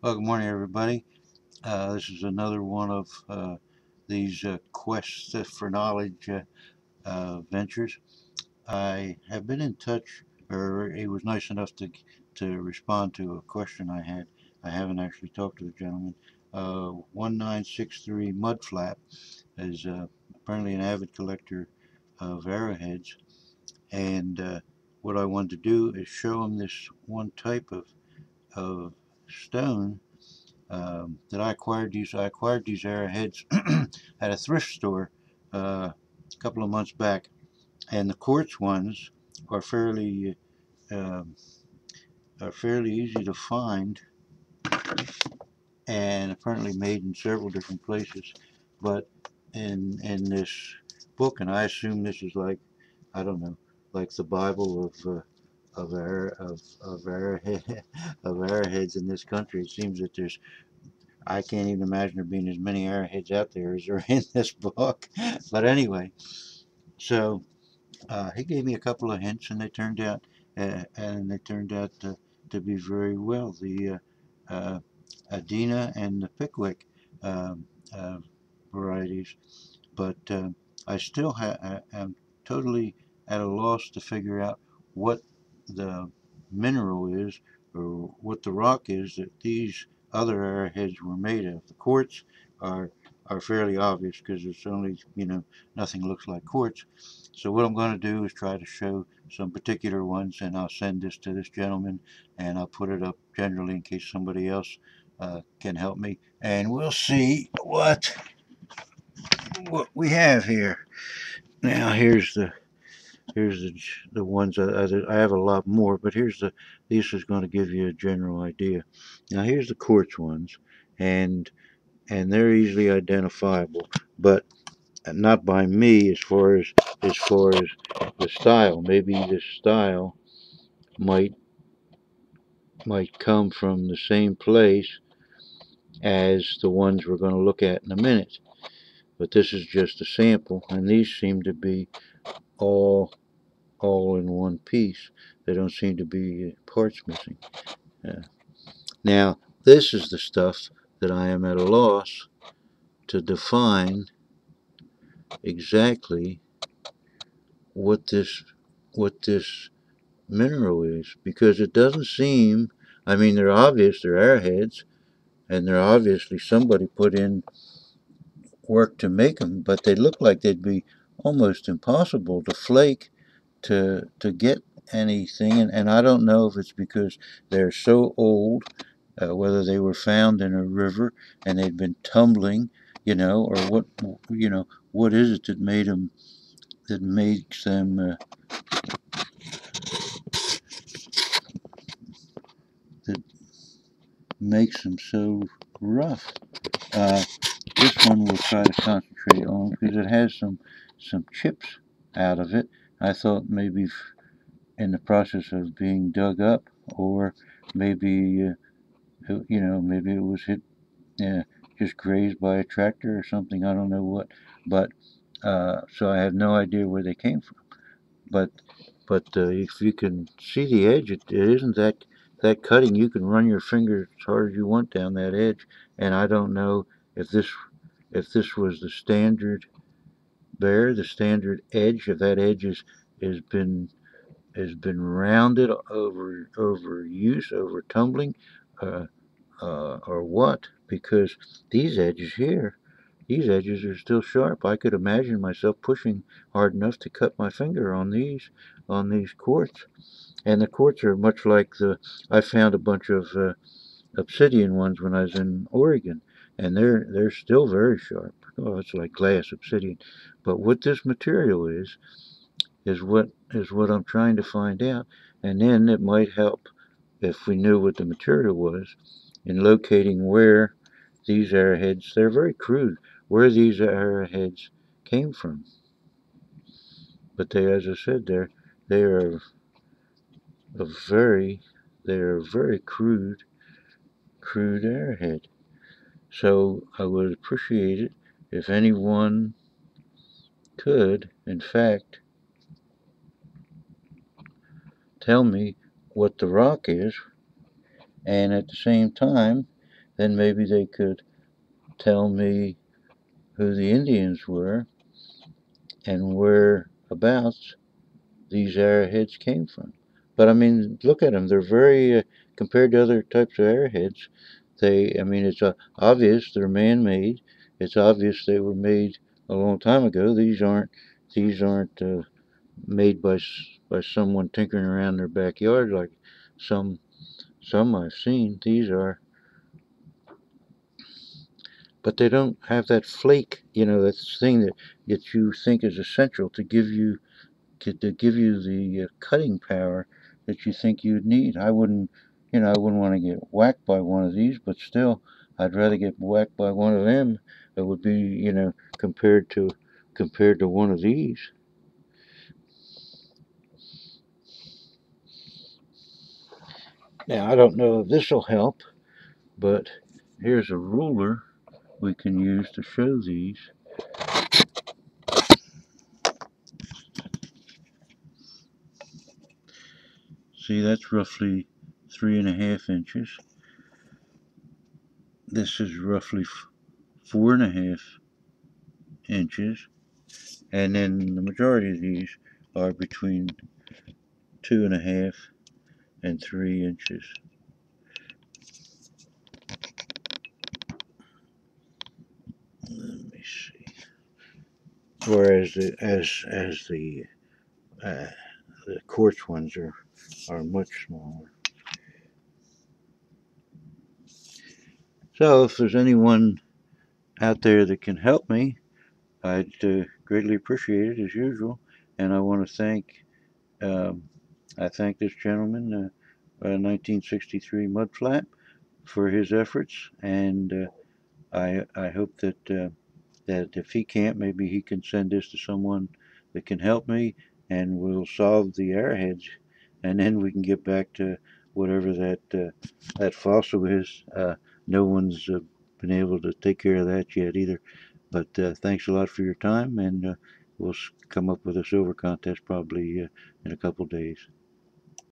Well, good morning, everybody. This is another one of these quests for knowledge ventures. I have been in touch, or he was nice enough to respond to a question I had. I haven't actually talked to the gentleman. 1963mudflap is apparently an avid collector of arrowheads, and what I wanted to do is show him this one type of stone that I acquired these. I acquired these arrowheads at a thrift store a couple of months back, and the quartz ones are um, fairly easy to find, and apparently made in several different places. But in this book, and I assume this is like, I don't know, like the Bible of arrowhead of arrowheads in this country. It seems that I can't even imagine there being as many arrowheads out there as are in this book. But anyway, so he gave me a couple of hints, and they turned out to be very well. The Adena and the Pickwick um, uh, varieties, but I still am totally at a loss to figure out what the mineral is or what the rock is that these other arrowheads were made of. The quartz are are fairly obvious because it's only, nothing looks like quartz. So what I'm going to do is try to show some particular ones, and I'll send this to this gentleman, and I'll put it up generally in case somebody else can help me, and we'll see what we have here. Now here's the ones I have a lot more, but this is going to give you a general idea. Now here's the quartz ones, and they're easily identifiable, but not by me as far as the style. Maybe this style might might come from the same place as the ones we're going to look at in a minute. But this is just a sample, and these seem to be all all in one piece. There don't seem to be parts missing. Uh, Now, this is the stuff that I am at a loss to define exactly what this mineral is, because it doesn't seem. I mean, they're obvious. They're arrowheads, and they're obviously somebody put in work to make them, but they look like they'd be almost impossible to flake to get anything. And I don't know if it's because they're so old, whether they were found in a river and they'd been tumbling, or what is it that made them that makes them that makes them so rough. Uh, this one we'll try to concentrate on because it has some chips out of it. I thought maybe in the process of being dug up, or maybe maybe it was hit, just grazed by a tractor or something. I don't know what, but so I have no idea where they came from. But if you can see the edge, it isn't that cutting. You can run your finger as hard as you want down that edge, and I don't know if this was the standard the standard edge. If that edge has been has been rounded over use, over tumbling, uh, or what? Because these edges here, these edges are still sharp. I could imagine myself pushing hard enough to cut my finger on these quartz. And the quartz are much like I found a bunch of obsidian ones when I was in Oregon, and they're still very sharp. Oh, it's like glass obsidian. But what this material is what I'm trying to find out, and then it might help if we knew what the material was in locating where these arrowheads, they're very crude, where these arrowheads came from. But as I said, they are a very, they are very crude arrowhead. So I would appreciate it if anyone could, in fact, tell me what the rock is, and at the same time, then maybe they could tell me who the Indians were and whereabouts these arrowheads came from. But I mean, look at them. They're very, compared to other types of arrowheads, I mean, it's obvious they're man-made. It's obvious they were made a long time ago. These aren't made by someone tinkering around their backyard like some I've seen. These are, but they don't have that flake. That thing that you think is essential to give you the cutting power that you think you'd need. I wouldn't want to get whacked by one of these, but still, I'd rather get whacked by one of them. That would be, compared to one of these. Now, I don't know if this will help, but here's a ruler we can use to show these. See, that's roughly 3.5 inches. This is roughly 4.5 inches. And then the majority of these are between 2.5 and 3 inches. Let me see. Whereas uh, the quartz ones are much smaller. So if there's anyone out there that can help me, I'd greatly appreciate it as usual. And um, I thank this gentleman, 1963 Mudflap, for his efforts, and I hope that if he can't, maybe he can send this to someone that can help me, and we'll solve the arrowheads, and then we can get back to whatever that fossil is. No one's been able to take care of that yet either. But thanks a lot for your time, and we'll come up with a silver contest probably in a couple days.